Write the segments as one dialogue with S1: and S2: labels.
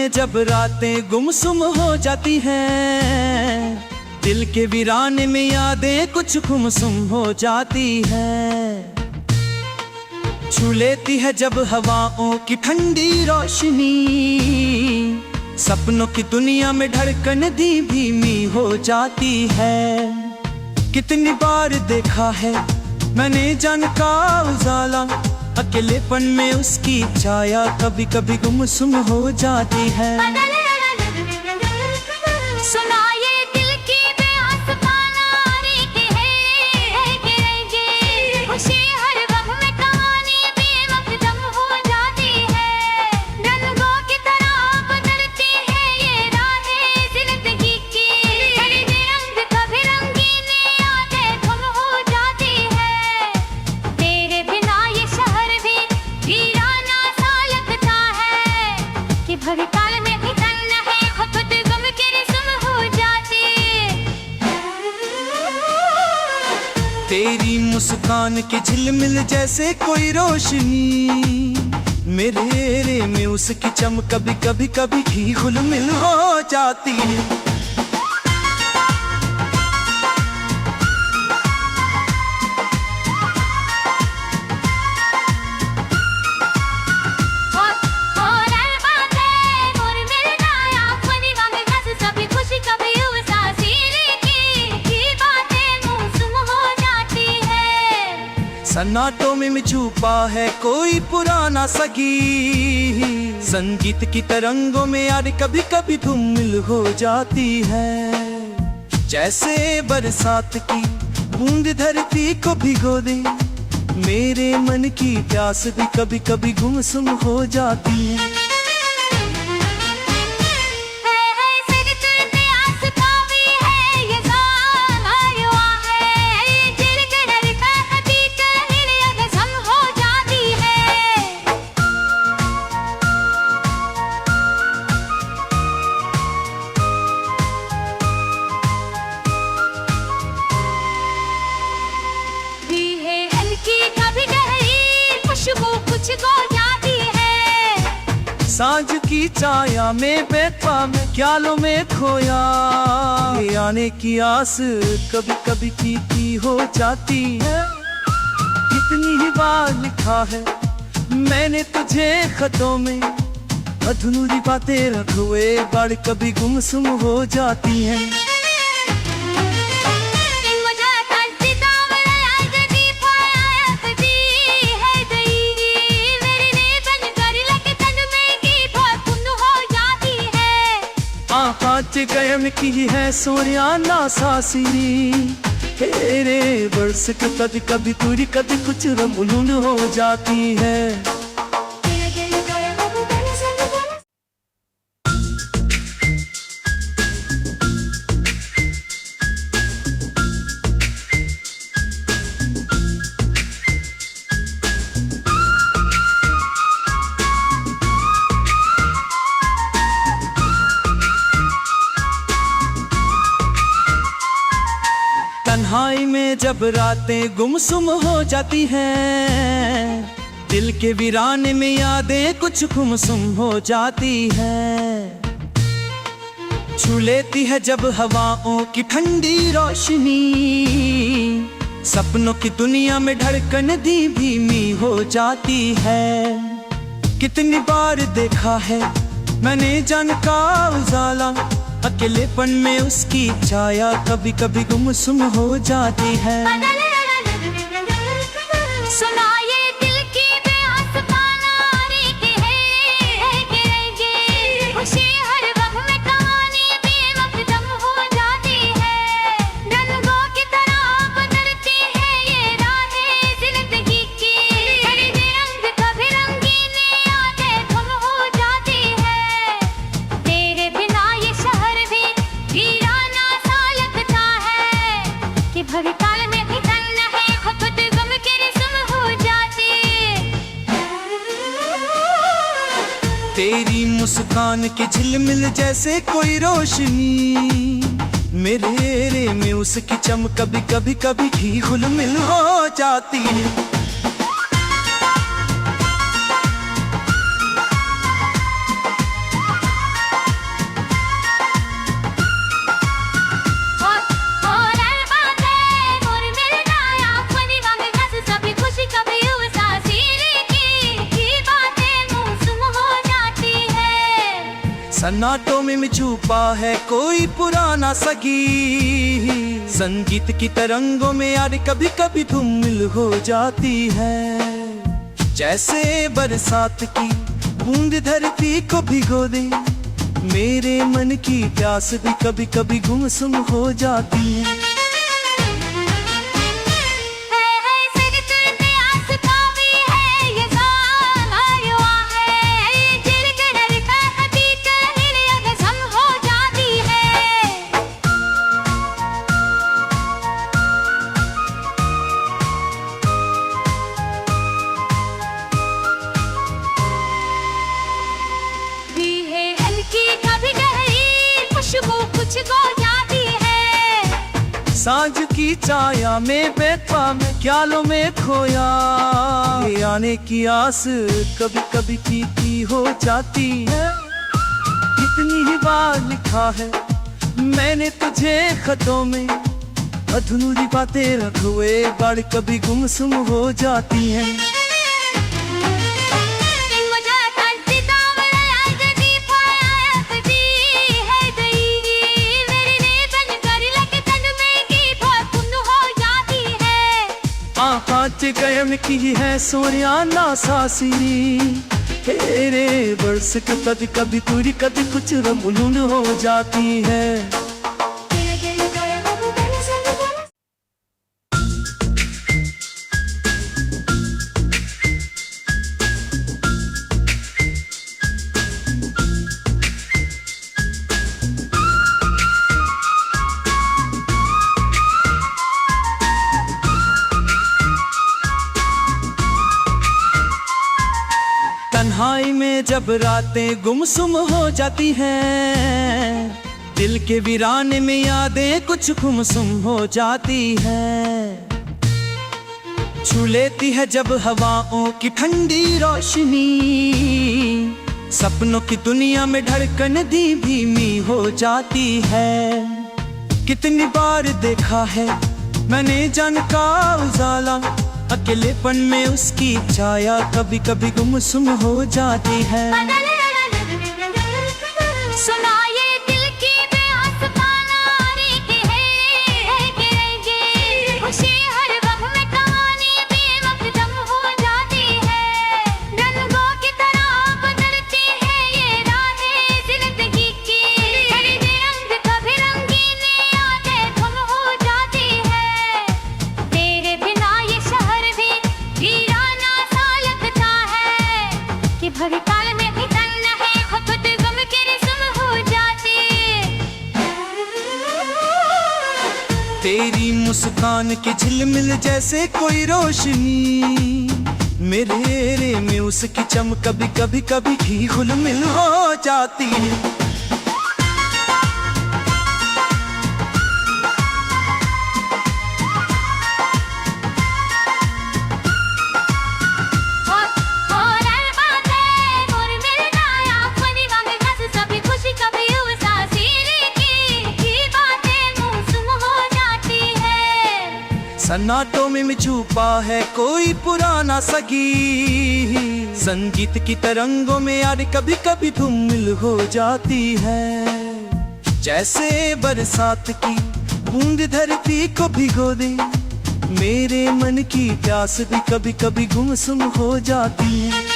S1: में जब रातें गुमसुम हो जाती हैं, दिल के वीराने में यादें कुछ गुमसुम हो जाती है। छू लेती है जब हवाओं की ठंडी रोशनी, सपनों की दुनिया में धड़कन धीमी हो जाती है। कितनी बार देखा है मैंने जान का उजाला, अकेलेपन में उसकी छाया कभी कभी गुमसुम हो जाती है।
S2: सुना ये दिल की बेआसमाना रीत है कि ये खुशी हर वक्त में कहानी बेमकदम हो जाती है। रंगों की तरह बदलती है ये राहें जिंदगी की, रंग कभी रंगीन यादें गुम हो जाती है। तेरे बिना ये शहर भी वीराना सा लगता है कि भविकाल में भी तन्हा है खुद गम के रस्म हो जाती।
S1: तेरी मुस्कान की झिलमिल जैसे कोई रोशनी, मेरे रे में उसकी चमक कभी कभी ही घुलमिल हो जाती है। सन्नाटों में छुपा है कोई पुराना सगी, संगीत की तरंगों में यार कभी कभी धूमिल हो जाती है। जैसे बरसात की बूंद धरती को भिगो दे, मेरे मन की प्यास भी कभी कभी गुमसुम हो जाती है। सांझ की छाया में बैठा मैं ख्यालों में खोया, ये आने की आस कभी कभी फीकी हो जाती है। कितनी ही बार लिखा है मैंने तुझे खतों में, अधूरी बातें रख हुए बार कभी गुमसुम हो जाती हैं। आज गयन की है सोरियाना सासी, तेरे बरस कभी कभी पूरी कभी कुछ रंगून हो जाती है। तन्हाई में जब रातें गुमसुम हो जाती हैं, दिल के वीराने में यादें कुछ गुमसुम हो जाती है। छू लेती है जब हवाओं की ठंडी रोशनी, सपनों की दुनिया में धड़कन धीमी हो जाती है। कितनी बार देखा है मैंने जान का उजाला, अकेलेपन में उसकी छाया कभी कभी गुमसुम हो जाती है।
S2: सुना ये दिल की बेआसमाना रीत है कि ये खुशी हर वक्त में कहानी बेमकदम हो जाती है। रंगों की तरह बदलती है ये राहें जिंदगी की, रंग कभी रंगीन यादें गुम हो जाती है। तेरे बिना ये शहर भी वीराना सा लगता है कि भविकाल में भी तन्हा है खुद गम के रस्म हो जाती।
S1: तेरी मुस्कान की झिलमिल जैसे कोई रोशनी, मेरे रे में उसकी चमक कभी कभी ही घुलमिल हो जाती है। सन्नाटों में छुपा है कोई पुराना सगी। संगीत की तरंगों में यार कभी कभी धूमिल हो जाती है। जैसे बरसात की बूंद धरती को भिगो दे, मेरे मन की प्यास भी कभी कभी गुमसुम हो जाती है। सांझ की छाया में बैठा मैं ख्यालों में खोया, ये आने की आस कभी कभी फीकी हो जाती है। कितनी ही बार लिखा है मैंने तुझे खतों में, अधूरी बातें रख हुए बार कभी गुमसुम हो जाती हैं। गयम की है सोनियाना सासिरी, तेरे बरस कभी कभी पूरी कभी कुछ रमुन हो जाती है। तन्हाई में जब रातें गुमसुम हो जाती हैं, दिल के वीराने में यादें कुछ गुमसुम हो जाती है। छू लेती है जब हवाओं की ठंडी रोशनी, सपनों की दुनिया में धड़कन धीमी हो जाती है। कितनी बार देखा है मैंने जान का उजाला, अकेलेपन में उसकी छाया कभी कभी गुमसुम हो जाती है।
S2: सुना ये दिल की खुशी हर वक्त में कहानी बेमकदम हो जाती है। रंगों की तरह बदलती है ये राहें जिंदगी की, रंग कभी रंगीन यादें गुम हो जाती है। तेरे बिना ये शहर भी वीराना सा लगता है, कि भरी काल में भी तन्हा है खुद गम के रस्म हो जाती।
S1: तेरी मुस्कान की झिलमिल जैसे कोई रोशनी, मेरे में उसकी चमक कभी कभी कभी भी घुलमिल हो जाती है। सन्नाटों में छुपा है कोई पुराना सगी। संगीत की तरंगों में यार कभी कभी धूमिल हो जाती है। जैसे बरसात की बूंद धरती को भिगो दे, मेरे मन की प्यास भी कभी कभी गुमसुम हो जाती है।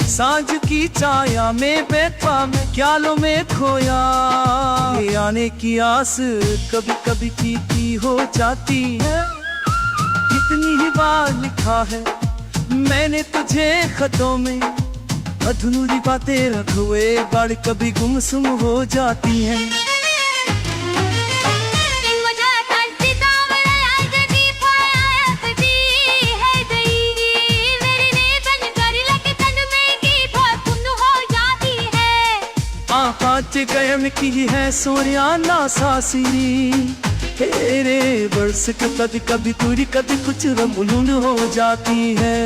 S1: सांझ की छाया में बैठा मैं ख्यालों में खोया, ये आने की आस कभी कभी फीकी हो जाती है। कितनी ही बार लिखा है मैंने तुझे खतों में, अधूरी बातें रख हुए बार कभी गुमसुम हो जाती हैं। कांच कायम की है सोरियाना सासिरी तेरे बरस कभी कभी पूरी कभी कुछ रमुन हो जाती है।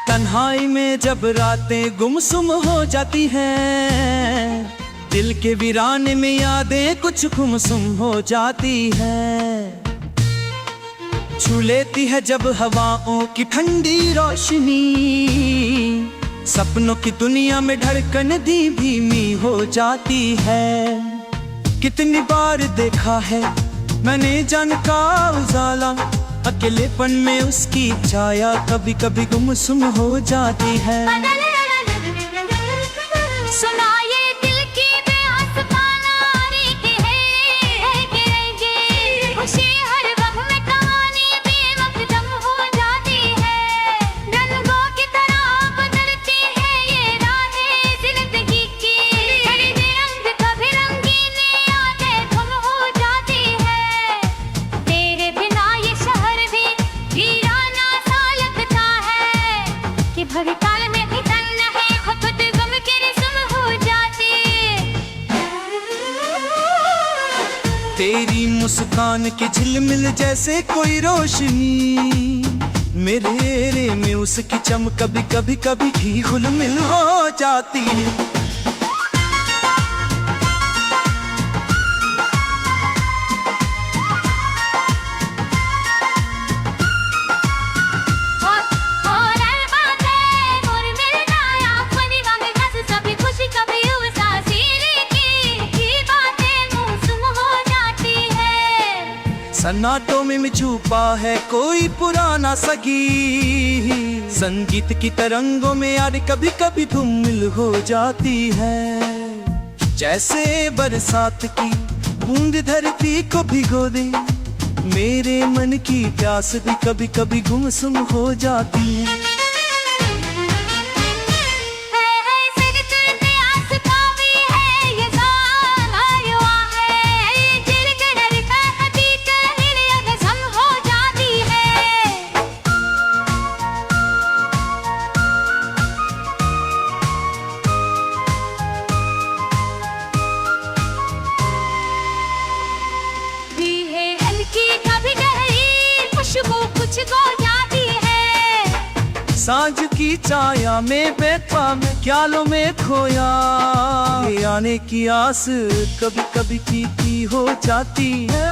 S1: तन्हाई में जब रातें गुमसुम हो जाती हैं, दिल के वीराने में यादें कुछ गुमसुम हो जाती हैं। छू लेती है जब हवाओं की ठंडी रोशनी, सपनों की दुनिया में धड़कन धीमी हो जाती है। कितनी बार देखा है मैंने जान का उजाला, अकेलेपन में उसकी छाया कभी कभी गुमसुम हो जाती है।
S2: सुना ये दिल की बेआसमाना रीत है कि ये खुशी हर वक्त में कहानी बेमकदम हो जाती है। रंगों की तरह बदलती है ये राहें जिंदगी की, रंग कभी रंगीन यादें गुम हो जाती है। तेरे बिना ये शहर भी वीराना सा लगता है कि भरी काल में भी तन्हा है खुद गम के रस्म हो जाती।
S1: तेरी मुस्कान की झिलमिल जैसे कोई रोशनी, मेरे रे में उसकी चमक कभी कभी ही घुलमिल हो जाती है। सन्नाटों में छुपा है कोई पुराना सगी, संगीत की तरंगों में यार कभी कभी धूमिल हो जाती है। जैसे बरसात की बूंद धरती को भिगो दे, मेरे मन की प्यास भी कभी कभी गुमसुम हो जाती है। सांझ की छाया में बैठा मैं ख्यालों में खोया, ये आने की आस कभी कभी फीकी हो जाती है।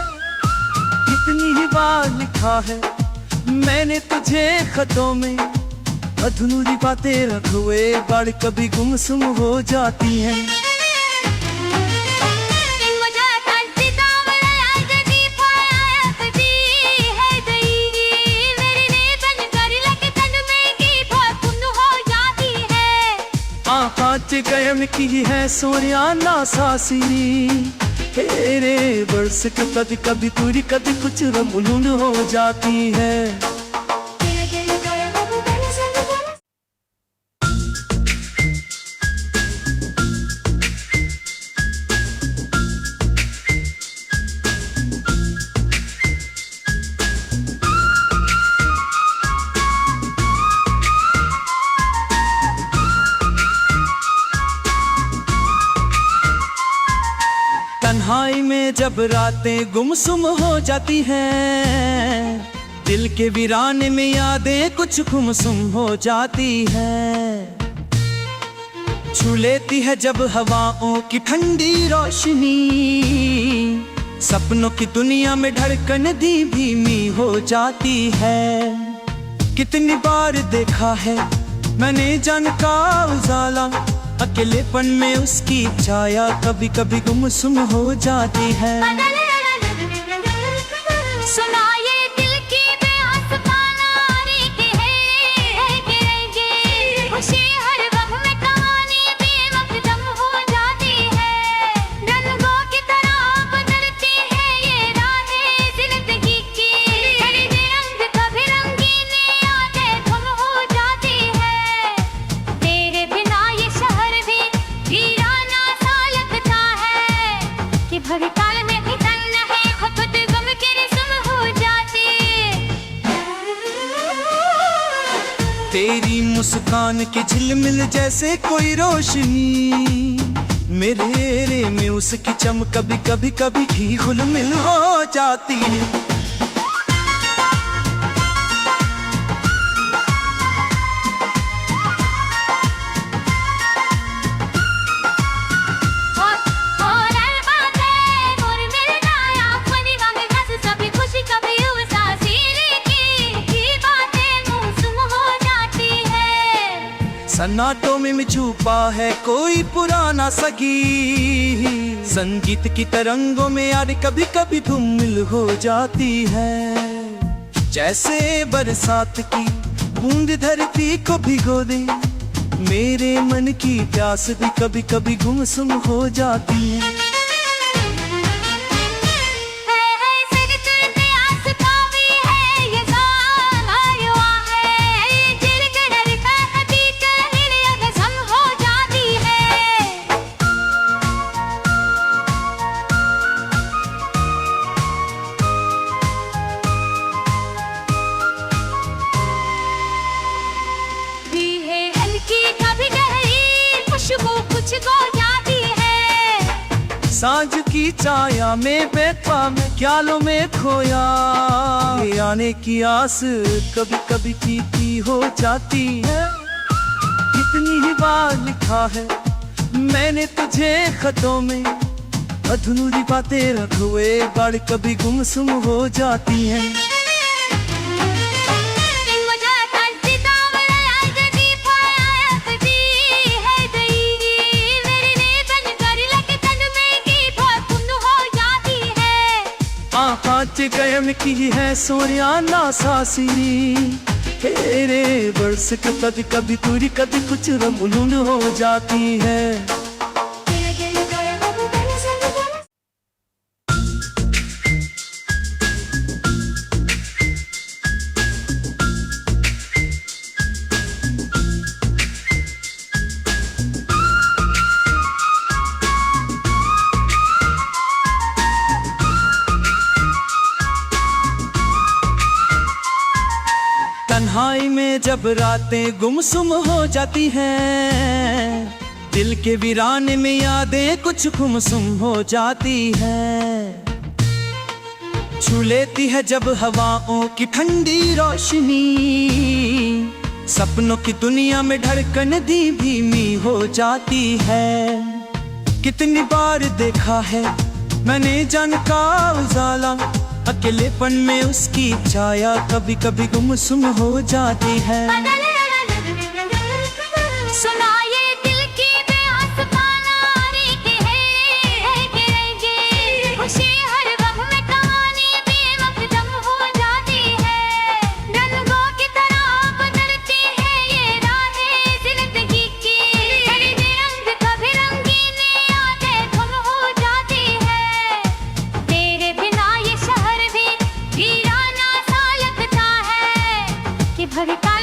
S1: कितनी ही बार लिखा है मैंने तुझे खतों में, अधूरी बातें रख हुए बार कभी गुमसुम हो जाती हैं। कांच कायम की है सोरियाना सासिरी तेरे बरस कभी कभी पूरी कभी कुछ रमुन हो जाती है। तन्हाई में जब रातें गुमसुम हो जाती हैं, दिल के वीराने में यादें कुछ गुमसुम हो जाती हैं। छू लेती है जब हवाओं की ठंडी रोशनी, सपनों की दुनिया में धड़कन धीमी हो जाती है। कितनी बार देखा है मैंने जान का उजाला, अकेलेपन में उसकी छाया कभी कभी गुमसुम हो जाती है।
S2: सुना ये दिल की बेआसमाना रीत है कि ये खुशी हर वक्त में कहानी बेमकदम हो जाती है। रंगों की तरह बदलती है ये राहें जिंदगी की,
S1: मुस्कान की झिलमिल जैसे कोई रोशनी, मेरे रे में उसकी चमक कभी कभी कभी भी घुलमिल हो जाती है। सन्नाटों में छुपा है कोई पुराना सगी, संगीत की तरंगों में यार कभी कभी धूमिल हो जाती है। जैसे बरसात की बूंद धरती को भिगो दे, मेरे मन की प्यास भी कभी कभी गुमसुम हो जाती है। सांझ की छाया में बैठा मैं ख्यालों में खोया, ये आने की आस कभी कभी फीकी हो जाती है। कितनी ही बार लिखा है मैंने तुझे खतों में, अधूरी बातें रख हुए बार कभी गुमसुम हो जाती हैं। आज गयम की है सोरियाना सासिरी, तेरे बरस कभी कभी दूरी कभी कुछ रंगून हो जाती है। तन्हाई में जब रातें गुमसुम हो जाती हैं, दिल के वीराने में यादें कुछ गुमसुम हो जाती है। छू लेती है जब हवाओं की ठंडी रोशनी, सपनों की दुनिया में धड़कन धीमी हो जाती है। कितनी बार देखा है मैंने जान का उजाला, अकेलेपन में उसकी छाया कभी कभी गुमसुम हो जाती है।
S2: सुना ये दिल की खुशी हर वक्त में कहानी बेमकदम हो जाती है। रंगों की तरह बदलती है ये राहें जिंदगी की, रंग कभी रंगीन यादें गुम हो जाती है। तेरे बिना ये शहर भी वीराना सा लगता है कि भटका